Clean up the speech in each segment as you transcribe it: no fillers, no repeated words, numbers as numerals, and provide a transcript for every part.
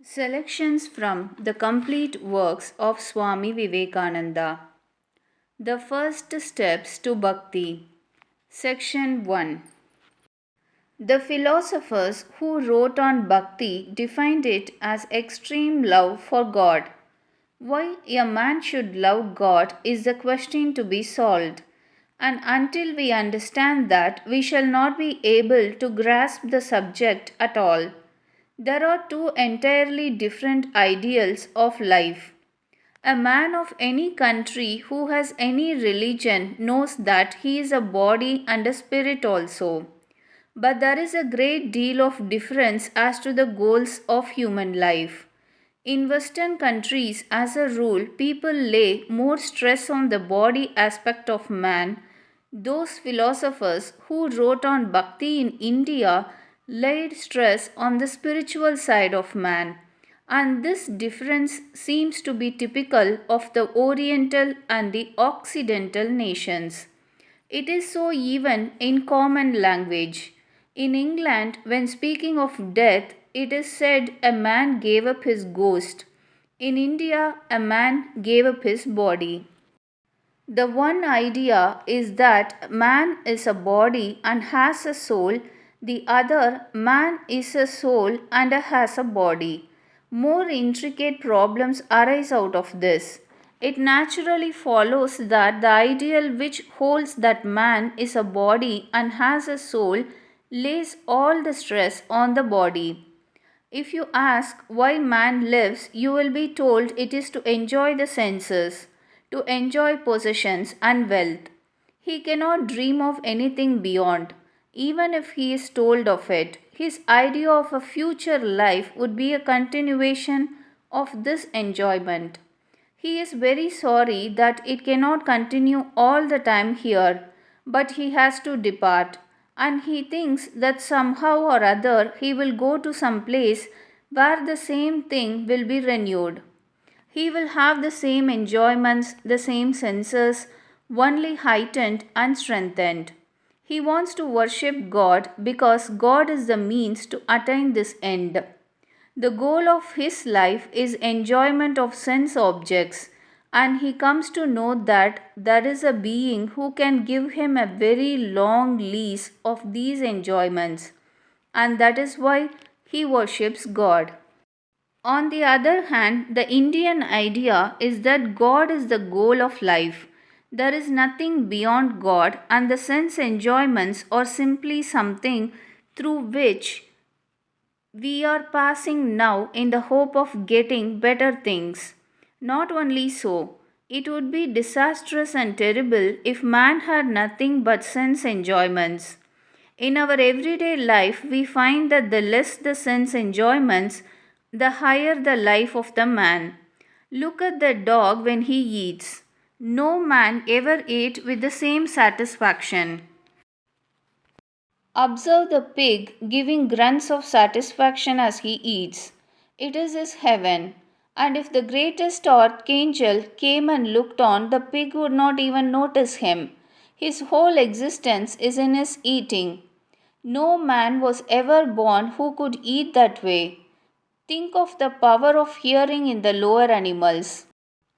Selections from the complete works of Swami Vivekananda. The First Steps to Bhakti. Section 1. The philosophers who wrote on Bhakti defined it as extreme love for God. Why a man should love God is the question to be solved, and until we understand that, we shall not be able to grasp the subject at all. There are two entirely different ideals of life. A man of any country who has any religion knows that he is a body and a spirit also. But there is a great deal of difference as to the goals of human life. In Western countries, as a rule, people lay more stress on the body aspect of man. Those philosophers who wrote on Bhakti in India laid stress on the spiritual side of man. And this difference seems to be typical of the Oriental and the Occidental nations. It is so even in common language. In England, when speaking of death, it is said a man gave up his ghost. In India, a man gave up his body. The one idea is that man is a body and has a soul, the other, man is a soul and has a body. More intricate problems arise out of this. It naturally follows that the ideal which holds that man is a body and has a soul lays all the stress on the body. If you ask why man lives, you will be told it is to enjoy the senses, to enjoy possessions and wealth. He cannot dream of anything beyond. Even if he is told of it, his idea of a future life would be a continuation of this enjoyment. He is very sorry that it cannot continue all the time here, but he has to depart, and he thinks that somehow or other he will go to some place where the same thing will be renewed. He will have the same enjoyments, the same senses, only heightened and strengthened. He wants to worship God because God is the means to attain this end. The goal of his life is enjoyment of sense objects, and he comes to know that there is a being who can give him a very long lease of these enjoyments, and that is why he worships God. On the other hand, the Indian idea is that God is the goal of life. There is nothing beyond God, and the sense enjoyments are simply something through which we are passing now in the hope of getting better things. Not only so, it would be disastrous and terrible if man had nothing but sense enjoyments. In our everyday life, we find that the less the sense enjoyments, the higher the life of the man. Look at the dog when he eats. No man ever ate with the same satisfaction. Observe the pig giving grunts of satisfaction as he eats. It is his heaven. And if the greatest archangel came and looked on, the pig would not even notice him. His whole existence is in his eating. No man was ever born who could eat that way. Think of the power of hearing in the lower animals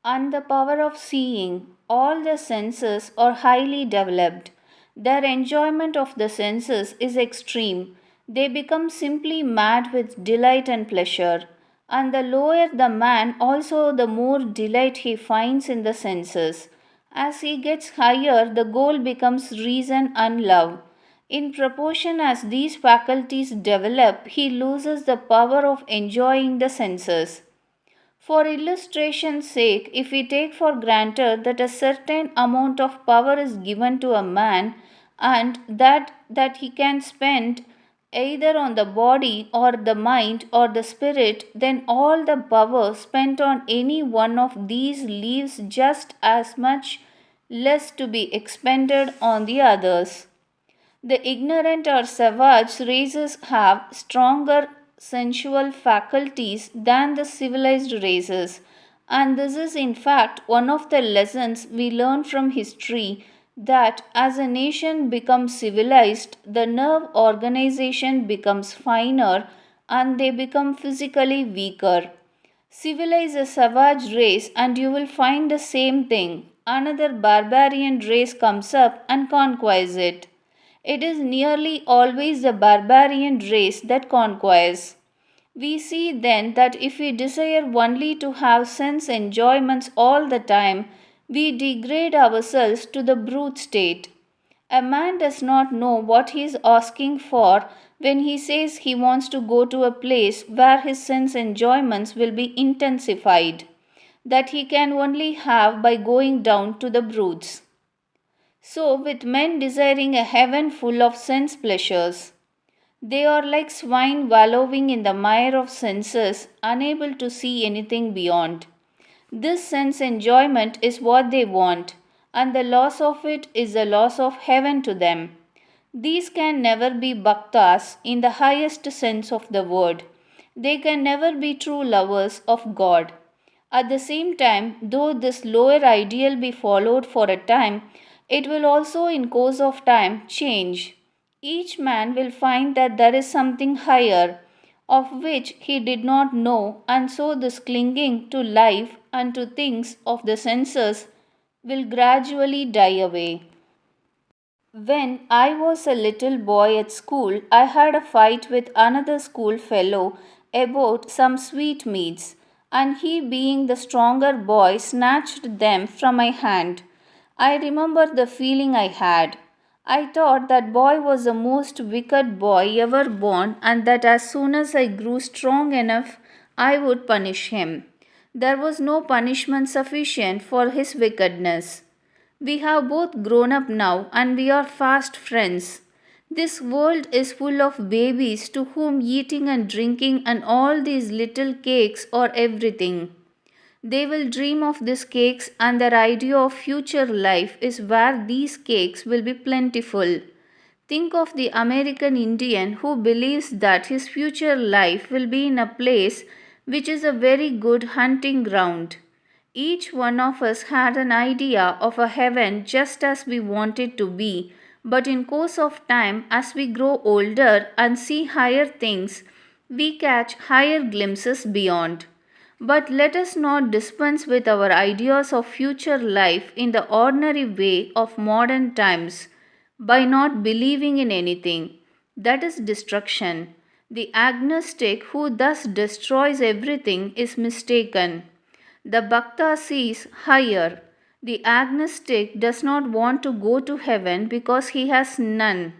and the power of seeing. All the senses are highly developed. Their enjoyment of the senses is extreme. They become simply mad with delight and pleasure. And the lower the man, also the more delight he finds in the senses. As he gets higher, the goal becomes reason and love. In proportion as these faculties develop, he loses the power of enjoying the senses. For illustration's sake, if we take for granted that a certain amount of power is given to a man and that he can spend either on the body or the mind or the spirit, then all the power spent on any one of these leaves just as much less to be expended on the others. The ignorant or savage races have stronger sensual faculties than the civilized races, and this is in fact one of the lessons we learn from history, that as a nation becomes civilized, the nerve organization becomes finer and they become physically weaker. Civilize a savage race and you will find the same thing. Another barbarian race comes up and conquers it. It is nearly always the barbarian race that conquers. We see then that if we desire only to have sense enjoyments all the time, we degrade ourselves to the brute state. A man does not know what he is asking for when he says he wants to go to a place where his sense enjoyments will be intensified, that he can only have by going down to the brutes. So, with men desiring a heaven full of sense pleasures, they are like swine wallowing in the mire of senses, unable to see anything beyond. This sense enjoyment is what they want, and the loss of it is the loss of heaven to them. These can never be bhaktas in the highest sense of the word. They can never be true lovers of God. At the same time, though this lower ideal be followed for a time, it will also in course of time change. Each man will find that there is something higher, of which he did not know, and so this clinging to life and to things of the senses will gradually die away. When I was a little boy at school, I had a fight with another school fellow about some sweetmeats, and he, being the stronger boy, snatched them from my hand. I remember the feeling I had. I thought that boy was the most wicked boy ever born, and that as soon as I grew strong enough, I would punish him. There was no punishment sufficient for his wickedness. We have both grown up now and we are fast friends. This world is full of babies to whom eating and drinking and all these little cakes are everything. They will dream of these cakes, and their idea of future life is where these cakes will be plentiful. Think of the American Indian who believes that his future life will be in a place which is a very good hunting ground. Each one of us had an idea of a heaven just as we want it to be, but in course of time, as we grow older and see higher things, we catch higher glimpses beyond. But let us not dispense with our ideas of future life in the ordinary way of modern times by not believing in anything. That is destruction. The agnostic who thus destroys everything is mistaken. The Bhakta sees higher. The agnostic does not want to go to heaven because he has none,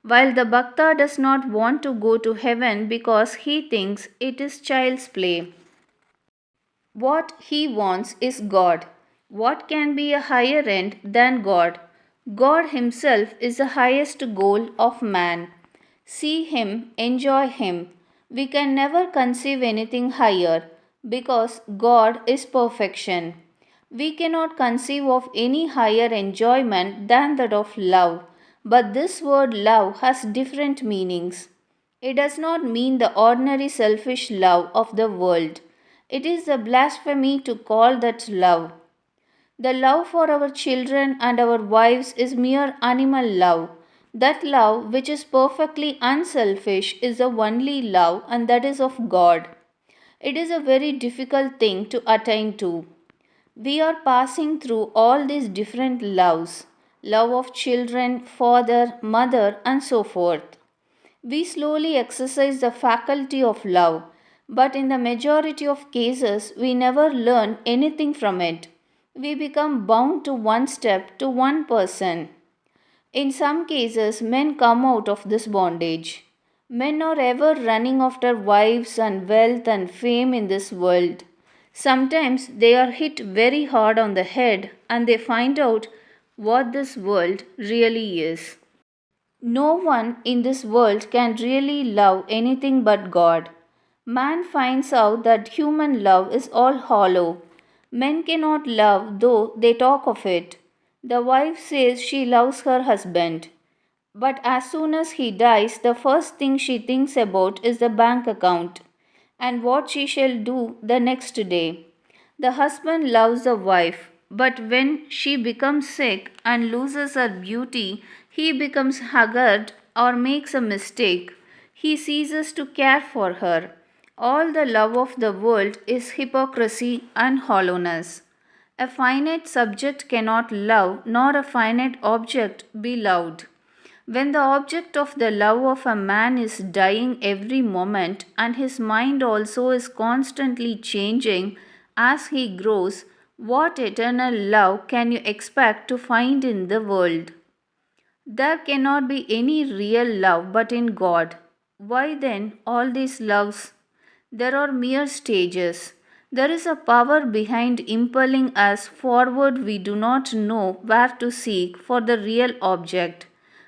while the Bhakta does not want to go to heaven because he thinks it is child's play. What he wants is God. What can be a higher end than God? God Himself is the highest goal of man. See Him, enjoy Him. We can never conceive anything higher because God is perfection. We cannot conceive of any higher enjoyment than that of love, but this word love has different meanings. It does not mean the ordinary selfish love of the world. It is a blasphemy to call that love. The love for our children and our wives is mere animal love. That love which is perfectly unselfish is the only love, and that is of God. It is a very difficult thing to attain to. We are passing through all these different loves, love of children, father, mother, and so forth. We slowly exercise the faculty of love, but in the majority of cases, we never learn anything from it. We become bound to one step, to one person. In some cases, men come out of this bondage. Men are ever running after wives and wealth and fame in this world. Sometimes they are hit very hard on the head and they find out what this world really is. No one in this world can really love anything but God. Man finds out that human love is all hollow. Men cannot love though they talk of it. The wife says she loves her husband. But as soon as he dies, the first thing she thinks about is the bank account and what she shall do the next day. The husband loves the wife, but when she becomes sick and loses her beauty, he becomes haggard or makes a mistake. he ceases to care for her. All the love of the world is hypocrisy and hollowness. A finite subject cannot love, nor a finite object be loved. When the object of the love of a man is dying every moment, and his mind also is constantly changing as he grows, what eternal love can you expect to find in the world? There cannot be any real love but in God. Why then all these loves? There are mere stages. There is a power behind impelling us forward. We do not know where to seek for the real object.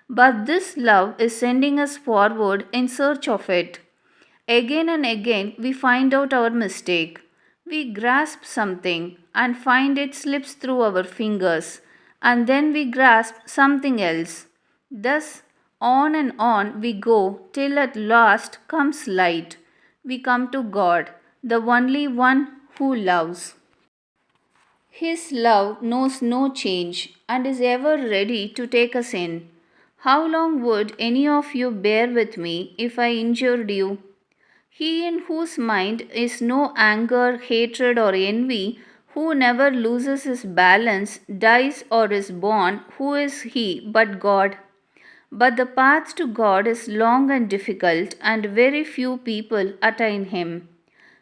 But this love is sending us forward in search of it. Again and again we find out our mistake. We grasp something and find it slips through our fingers, and then we grasp something else. Thus, on and on we go till at last comes light. We come to God, the only one who loves. His love knows no change and is ever ready to take us in. How long would any of you bear with me if I injured you? He in whose mind is no anger, hatred, or envy, who never loses his balance, dies, or is born, who is he but God? But the path to God is long and difficult, and very few people attain Him.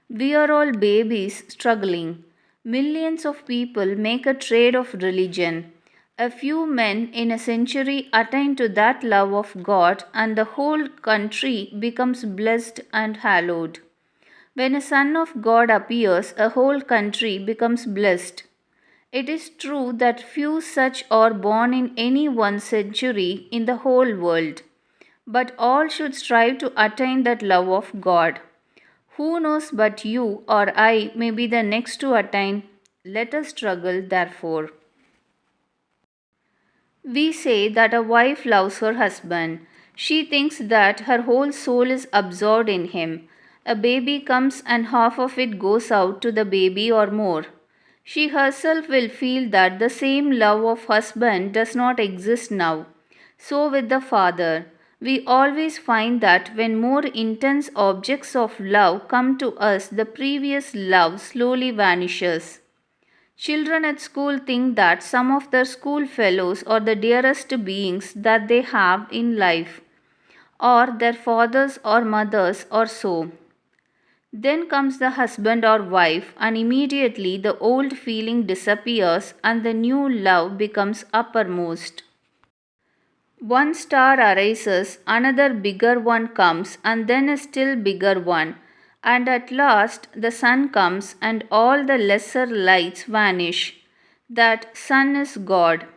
We are all babies struggling. Millions of people make a trade of religion. A few men in a century attain to that love of God, and the whole country becomes blessed and hallowed. When a Son of God appears, a whole country becomes blessed. It is true that few such are born in any one century in the whole world, but all should strive to attain that love of God. Who knows but you or I may be the next to attain? Let us struggle, therefore. We say that a wife loves her husband. She thinks that her whole soul is absorbed in him. A baby comes and half of it goes out to the baby or more. She herself will feel that the same love of husband does not exist now. So with the father. We always find that when more intense objects of love come to us, the previous love slowly vanishes. Children at school think that some of their school fellows are the dearest beings that they have in life, or their fathers or mothers or so. Then comes the husband or wife, and immediately the old feeling disappears and the new love becomes uppermost. One star arises, another bigger one comes, and then a still bigger one. And at last the sun comes, and all the lesser lights vanish. That sun is God.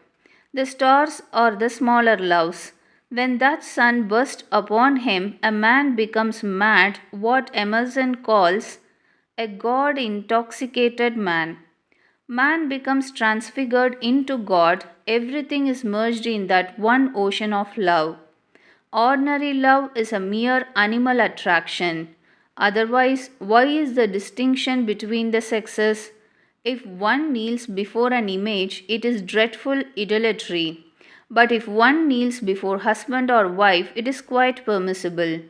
The stars are the smaller loves. When that sun bursts upon him, a man becomes mad, what Emerson calls a God intoxicated man. Man becomes transfigured into God. Everything is merged in that one ocean of love. Ordinary love is a mere animal attraction. Otherwise, why is the distinction between the sexes? If one kneels before an image, it is dreadful idolatry. But if one kneels before husband or wife, it is quite permissible.